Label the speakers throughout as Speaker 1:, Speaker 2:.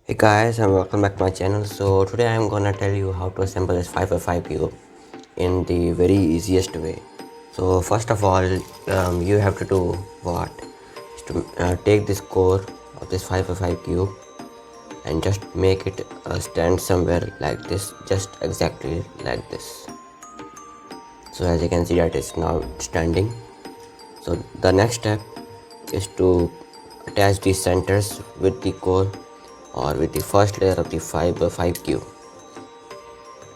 Speaker 1: Hey guys, and welcome back to my channel. So today I'm gonna tell you how to assemble this 5x5 cube in the very easiest way. So first of all, you have to do what is to take this core of this 5x5 cube and just make it stand somewhere like this, just exactly like this. So as you can see that it's now standing. So the next step is to attach the centers with the core or with the first layer of the 5x5 cube.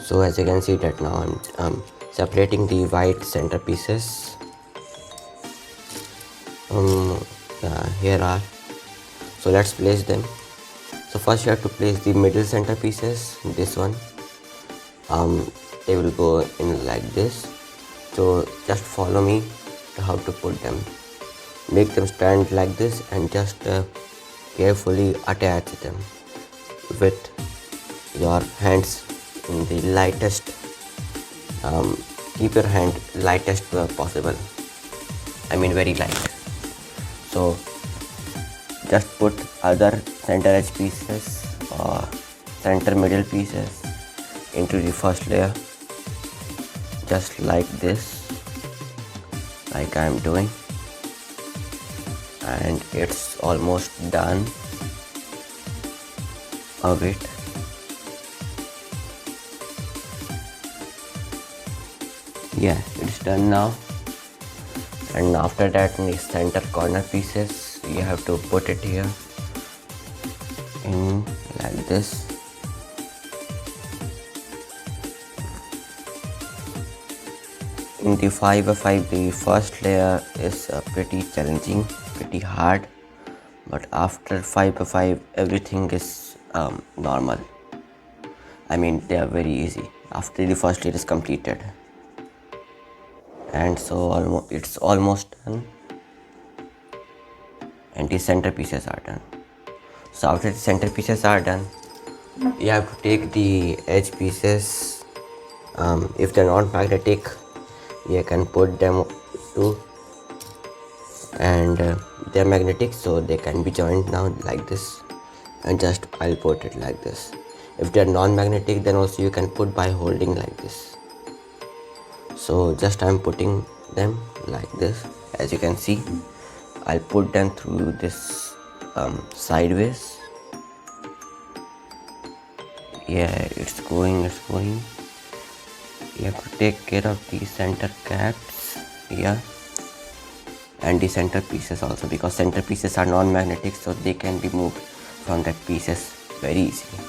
Speaker 1: So as you can see that now I'm separating the white center pieces. Here are, so let's place them. So first you have to place the middle center pieces. This one, they will go in like this. So just follow me to how to put them. Make them stand like this and just carefully attach them with your hands in the lightest, keep your hand lightest possible, I mean very light. So just put other center edge pieces or center middle pieces into the first layer, just like this, like I'm doing, and it's almost done. A bit. Yeah, it's done now. And after that, in the center corner pieces, you have to put it here in like this. In the 5x5, the first layer is pretty challenging, pretty hard, but after 5x5 everything is normal. I mean, they are very easy after the first layer is completed. And so it's almost done, and the center pieces are done. So after the center pieces are done, you have to take the edge pieces. If they're not magnetic, you can put them too, and they're magnetic, so they can be joined now like this, and just I'll put it like this. If they're non-magnetic, then also you can put by holding like this. So just I'm putting them like this. As you can see, I'll put them through this sideways. Yeah, it's going. You have to take care of the center caps here and the center pieces also, because center pieces are non-magnetic, so they can be moved from the pieces very easily.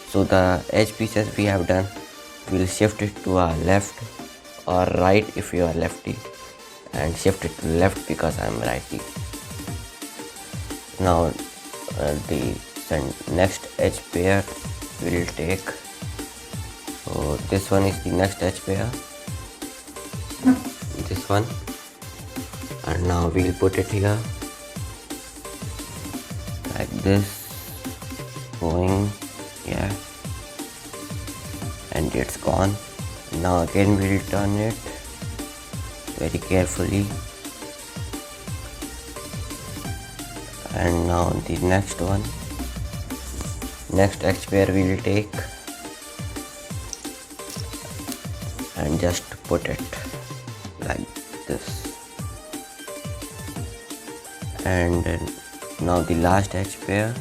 Speaker 1: So the edge pieces we have done, we'll shift it to our left or right if you are lefty, and shift it to left because I'm righty. Now the next edge pair we'll take. So this one is the next edge pair, this one, and now we'll put it here like this, going, yeah, and it's gone. Now again we'll turn it very carefully, and now the next one, next edge pair we'll take and just put it like this. And now the last edge pair,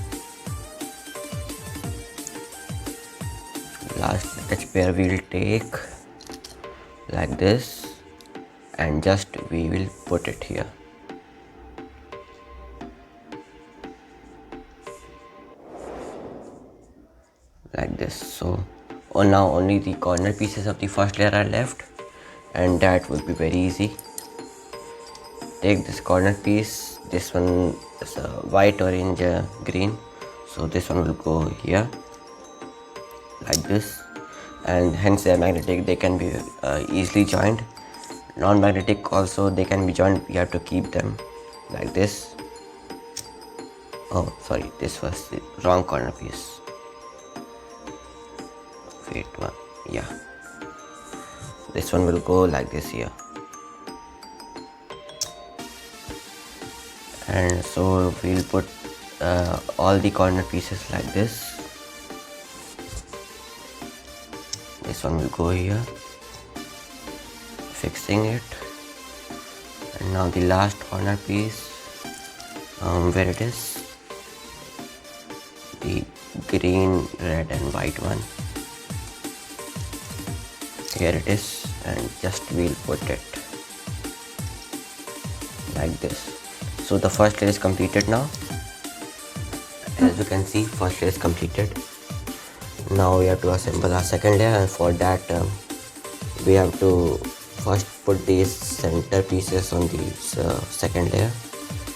Speaker 1: we'll take like this, and just we will put it here like this. So now only the corner pieces of the first layer are left, and that will be very easy. Take this corner piece, this one is white, orange, green, so this one will go here like this, and hence they are magnetic, they can be easily joined. Non-magnetic also, they can be joined, you have to keep them like this. Oh sorry, this was the wrong corner piece. Wait, one, yeah, this one will go like this here. And so we'll put all the corner pieces like this. This one will go here, fixing it. And now the last corner piece, where it is, the green, red and white one. Here it is, and just we'll put it like this. So the first layer is completed now. As you can see, first layer is completed. Now we have to assemble our second layer, and for that we have to first put these center pieces on the second layer.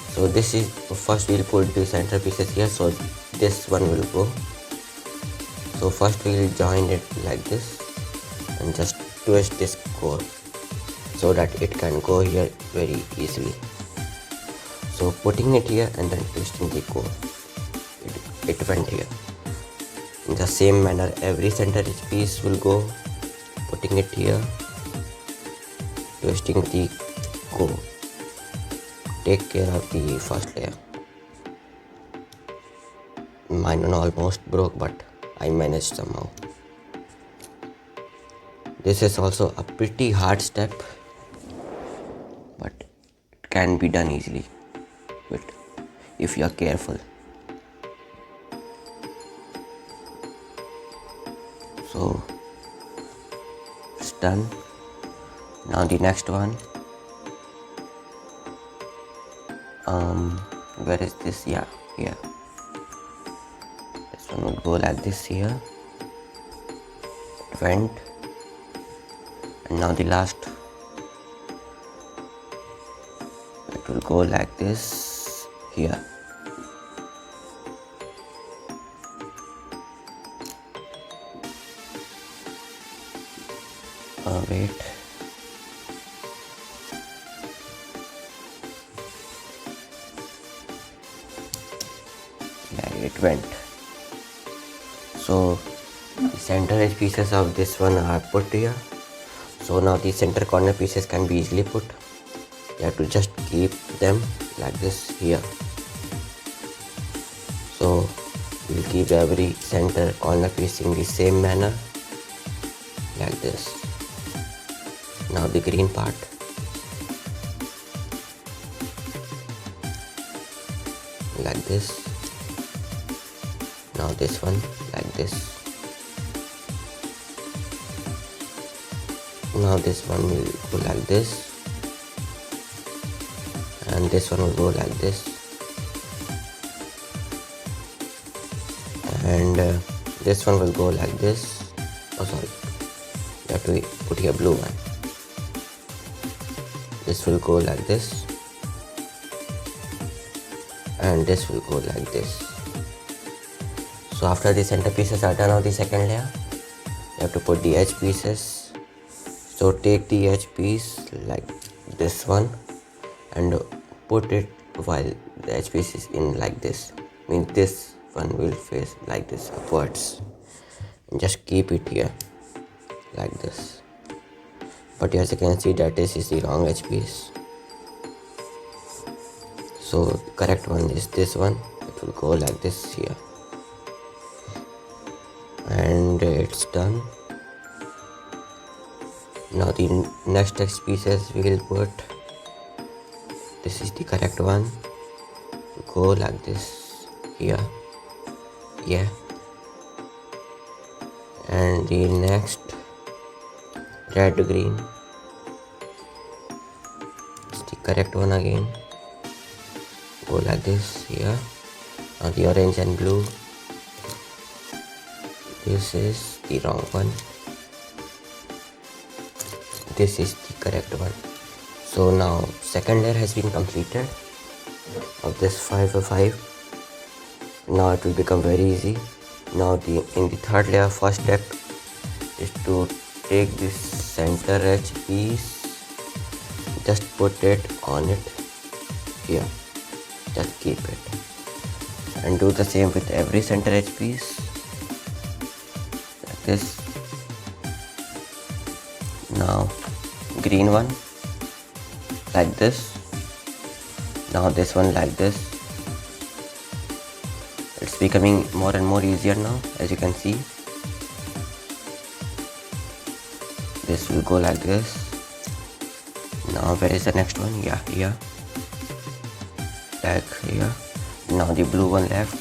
Speaker 1: So this is first we'll put the center pieces here, so this one will go. So first we'll join it like this and just twist this core so that it can go here very easily. So putting it here and then twisting the core, it went here. In the same manner every center piece will go, putting it here, twisting the core. Take care of the first layer. Mine almost broke, but I managed somehow. This is also a pretty hard step, but it can be done easily if you are careful. So it's done. Now the next one, where is this? Yeah, here. This one will go like this here. It went. And now the last, it will go like this here. Wait. Yeah, it went. So the center edge pieces of this one are put here. So now the center corner pieces can be easily put. You have to just keep them like this here. So we'll keep every center corner piece in the same manner like this. Now the green part. Like this. Now this one like this. Now this one will go like this. And this one will go like this. And this one will go like this. Oh sorry, you have to put here blue one. This will go like this, and this will go like this. So after the center pieces are done on the second layer, you have to put the edge pieces. So take the edge piece like this one and put it while the edge piece is in like this. Means this one will face like this upwards, and just keep it here like this. But as you can see that this is the wrong edge piece. So the correct one is this one. It will go like this here. And it's done. Now the next edge pieces we will put. This is the correct one. Go like this here. Yeah. And the next red green is the correct one again. Go like this here. Now the orange and blue, this is the wrong one. This is the correct one. So now second layer has been completed of this 5x5. Now it will become very easy. Now in the third layer, first step is to take this center edge piece, just put it on it here, just keep it, and do the same with every center edge piece like this. Now green one like this. Now this one like this. it's becoming more and more easier now. As you can see, this will go like this. Now where is the next one? Yeah, here, tag here. Now the blue one left.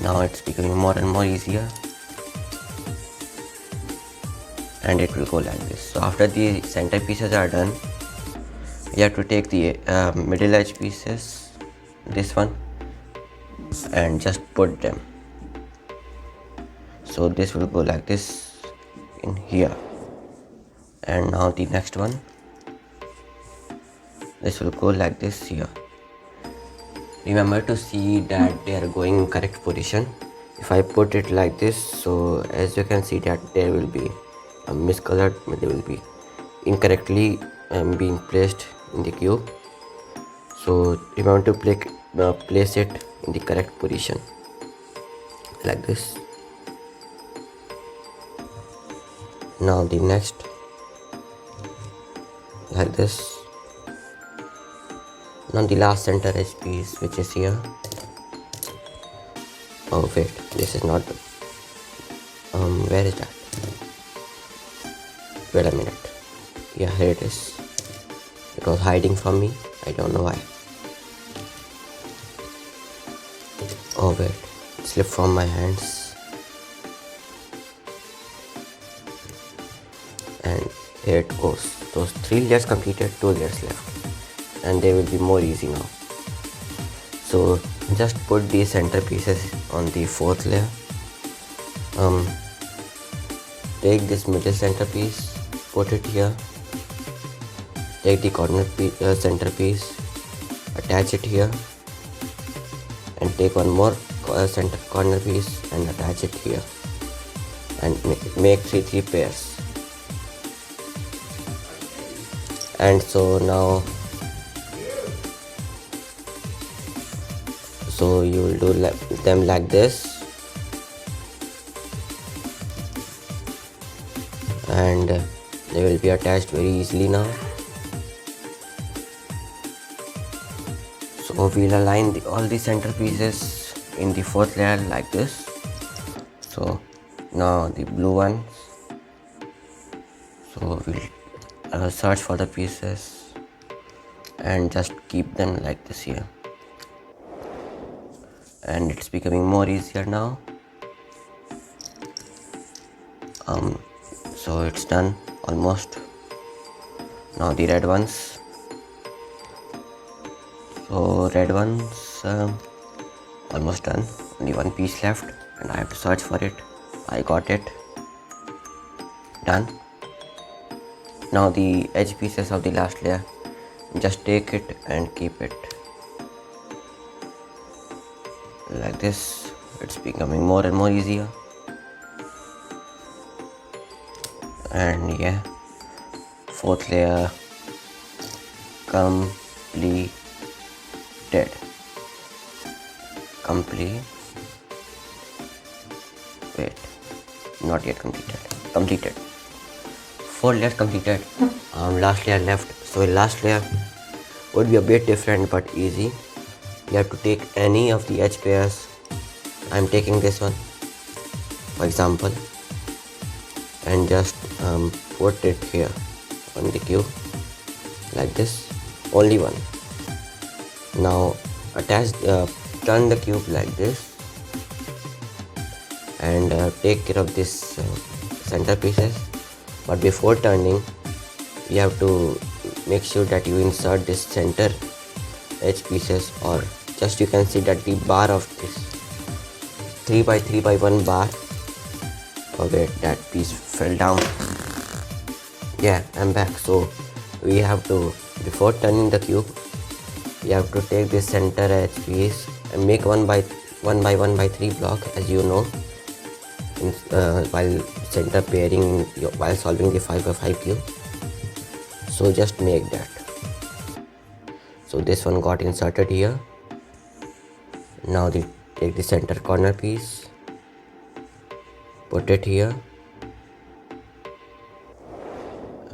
Speaker 1: Now it's becoming more and more easier, and it will go like this. So after the center pieces are done, you have to take the middle edge pieces, this one, and just put them. So this will go like this in here. And now the next one, this will go like this here. Remember to see that they are going in correct position. If I put it like this, so as you can see that there will be a miscolored, they will be incorrectly being placed in the cube. So remember to place it in the correct position like this. Now the next, like this. Now the last center edge piece, which is here. Oh wait, this is not. Where is that? Wait a minute. Yeah, here it is. It was hiding from me. I don't know why. Oh wait, it slipped from my hands. And here it goes. Those 3 layers completed, 2 layers left. And they will be more easy now. So just put these center pieces on the 4th layer. Take this middle center piece, put it here. Take the corner center piece, attach it here, and take one more center corner piece and attach it here, and make 3 pairs. And so now, so you will do them like this, and they will be attached very easily now. So we'll align all the center pieces in the 4th layer like this. So now the blue ones, so we'll search for the pieces and just keep them like this here. And it's becoming more easier now. So it's done almost. Now the red ones. So red ones almost done. Only 1 piece left, and I have to search for it. I got it. Done. Now the edge pieces of the last layer, just take it and keep it like this. It's becoming more and more easier. And yeah, 4th layer completed. Wait, not yet completed. 4 layers completed. Last layer left. So last layer would be a bit different but easy. You have to take any of the edge pairs. I'm taking this one for example, and just put it here on the cube like this. Only one. Now turn the cube like this, and take care of this center pieces. But before turning, you have to make sure that you insert this center edge pieces, or just you can see that the bar of this 3x3x1 bar. Okay, that piece fell down. Yeah, I'm back. So we have to, before turning the cube, you have to take this center edge piece and make 1x1x3 block, as you know, while center pairing, while solving the 5x5 cube. So just make that. So this one got inserted here. Now take the center corner piece, put it here,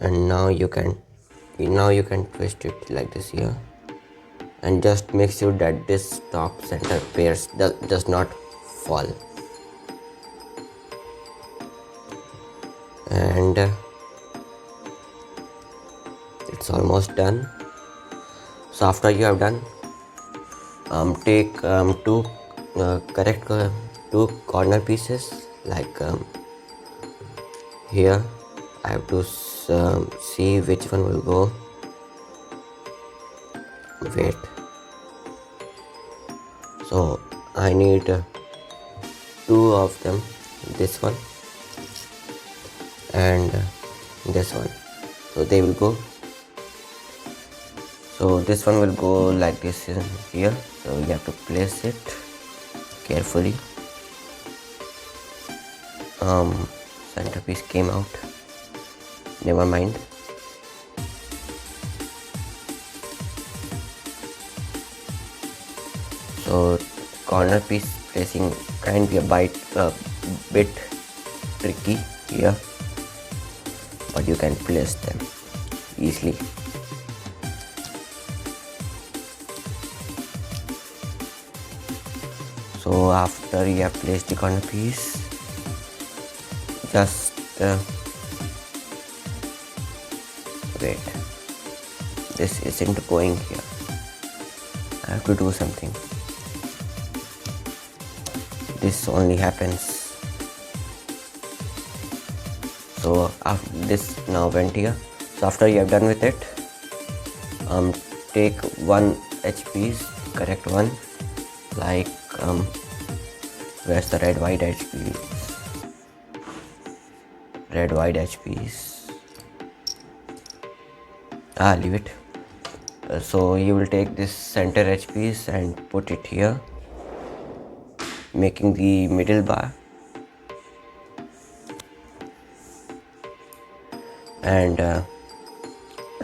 Speaker 1: and now you can twist it like this here. and just make sure that this top center pairs does not fall. And it's almost done. So after you have done, take two corner pieces, like here. I have to see which one will go. Wait, so I need two of them, this one and this one, so they will go. So this one will go like this in here, so you have to place it carefully. Centerpiece came out, never mind. So corner piece placing can be a bit tricky here, but you can place them easily. So after you have placed the corner piece, just wait, this isn't going here. I have to do something. This only happens. So after this now went here. So after you have done with it, take one edge piece, correct one, like where's the red white edge piece? Red white edge piece. Leave it. So you will take this center edge piece and put it here, making the middle bar, and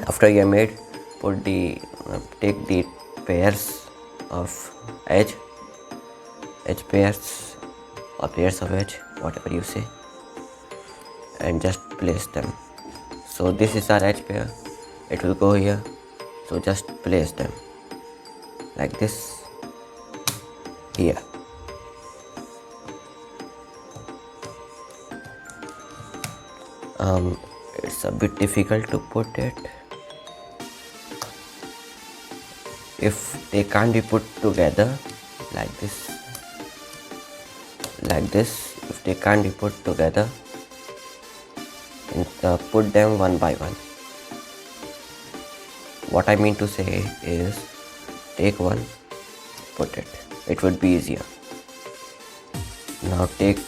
Speaker 1: after you have made, take the pairs of edge pairs or pairs of edge, whatever you say, and just place them. So this is our edge pair, it will go here, so just place them like this here. It's a bit difficult to put it. If they can't be put together like this, if they can't be put together, and put them one by one. What I mean to say is, take one, put it. It would be easier. Now take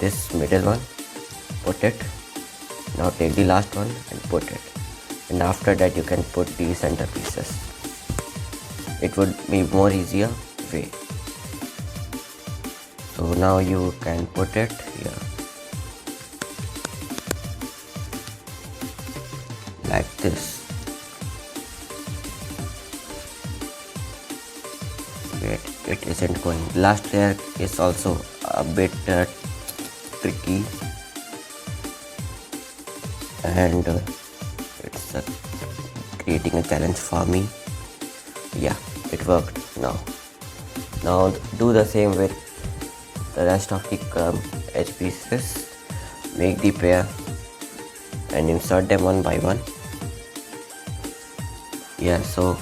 Speaker 1: this middle one, put it. Now take the last one and put it. And after that you can put the center pieces. It would be more easier way. So now you can put it here like this. Wait, it isn't going. Last layer is also a bit tricky, and it's creating a challenge for me. Yeah, it worked. Now do the same with the rest of the edge pieces. Make the pair and insert them one by one. Yeah, so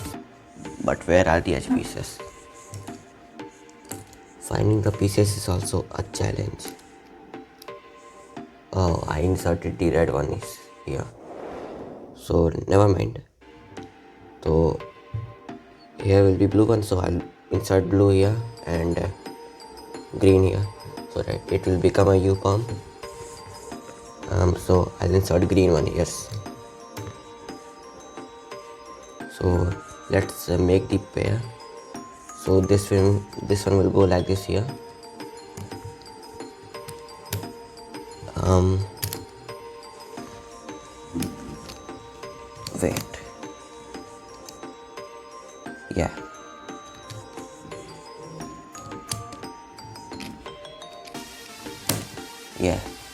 Speaker 1: but where are the edge pieces? Finding the pieces is also a challenge. Oh, I inserted the red one is here, so never mind. So here will be blue one, so I'll insert blue here and green here, so that it will become a U palm. So I'll insert green one here. So let's make the pair. So this one will go like this here. Wait, yeah,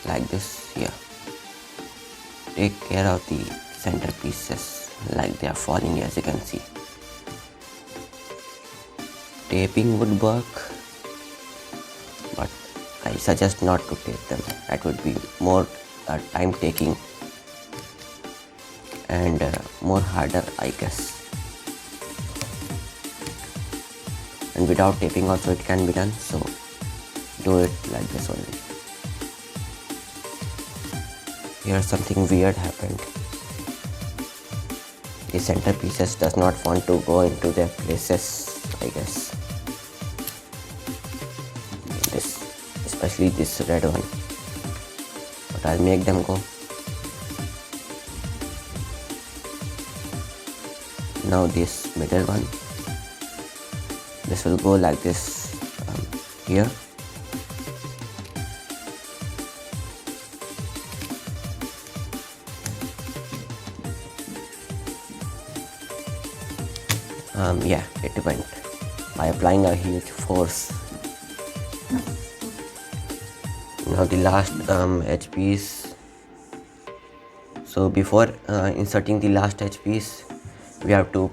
Speaker 1: like this here. Take care of the center pieces like they are falling, as you can see. taping would work, but I suggest not to tape them. That would be more time taking and more harder, I guess. And without taping also it can be done, so do it like this only. Here something weird happened. The center pieces does not want to go into their places, I guess. This, especially this red one. But I'll make them go. Now this middle one. This will go like this here. Yeah, it went by applying a huge force. Now the last edge piece. So before inserting the last edge piece, we have to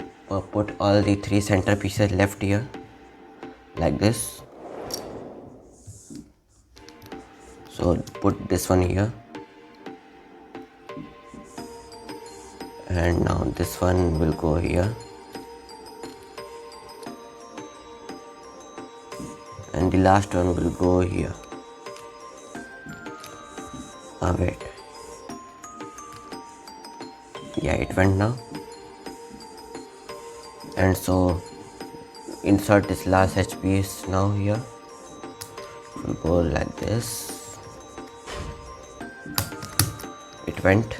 Speaker 1: put all the 3 center pieces left here like this. So put this one here, and now this one will go here, and the last one will go here. Wait, yeah, it went now. And so insert this last edge piece now here. It will go like this. It went.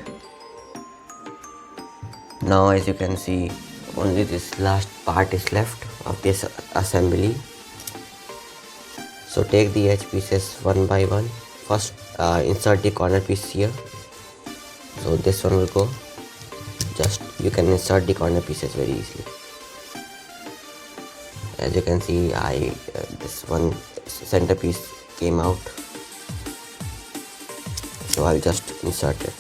Speaker 1: Now as you can see, only this last part is left of this assembly. So take the edge pieces one by one. First insert the corner piece here. So this one will go. Just you can insert the corner pieces very easily. As you can see, this one center piece came out. So I'll just insert it.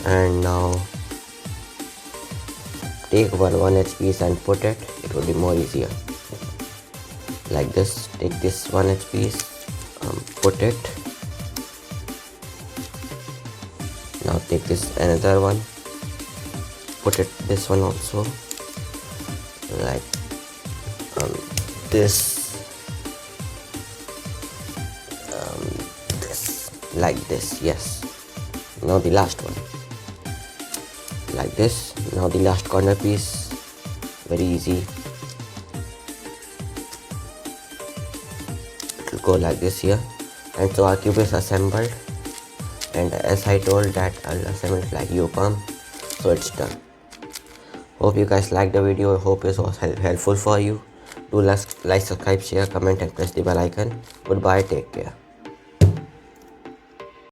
Speaker 1: And now take one edge piece and put it. It will be more easier. Like this. Take this one edge piece, put it. Now take this another one, put it this one also, like this, like this. Yes. Now the last one, like this. Now the last corner piece, very easy. It will go like this here. And so our cube is assembled, and as I told that I'll assemble it like UPalm, so it's done. Hope you guys liked the video. I hope it was helpful for you. Do like, subscribe, share, comment and press the bell icon. Goodbye, take care.